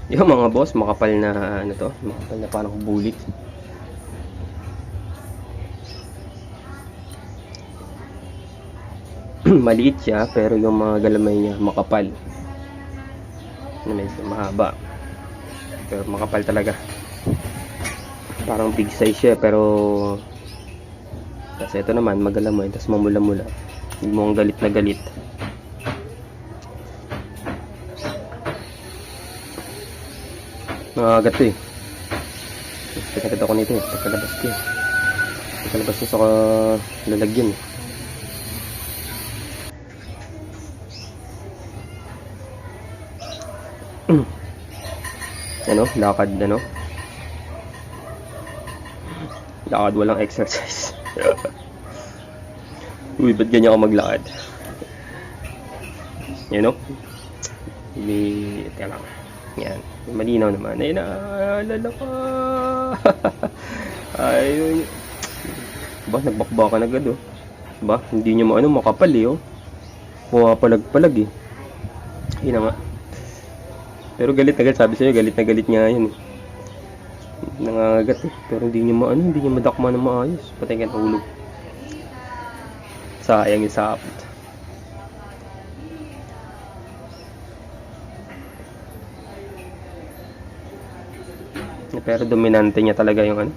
Yung mga boss, makapal na ano to, makapal na parang bulit. Maliit siya pero yung mga galamay niya makapal. Na medyo mahaba. Pero makapal talaga. Parang big size siya pero kasi ito naman magalamay tapos mamula-mula. Hindi mo ang galit na galit. Nangagat to eh. Pagkagat ako nito eh. Pagkalabas ko eh. Pagkalabas ko sa lalagyan eh. Ano? Lakad ano? Lakad walang exercise. Uy, ba't ganyan ako maglakad? Yan o. Teka lang. Yan. Malinaw naman. Ay, naalala ka. Ayun. Ba, nagbakbakan agad oh. Ba, hindi nyo makapal eh oh. Pumapalag-palag eh. Yun na nga. Pero galit na galit, sabi sa'yo, galit na galit nga yun eh. Nangangagat eh. Pero hindi nyo hindi nyo madakma na maayos. Patay ka tulog. Sayang yung sapot. Pero dominante niya talaga yung ano.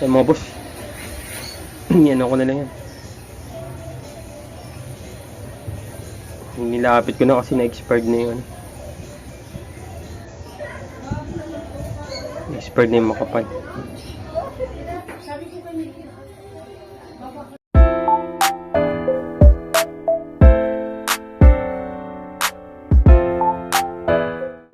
Ay mga boss. Yan ako na lang yan. Nilapit ko na kasi na-expired na yung ano. Expired na yung makapal.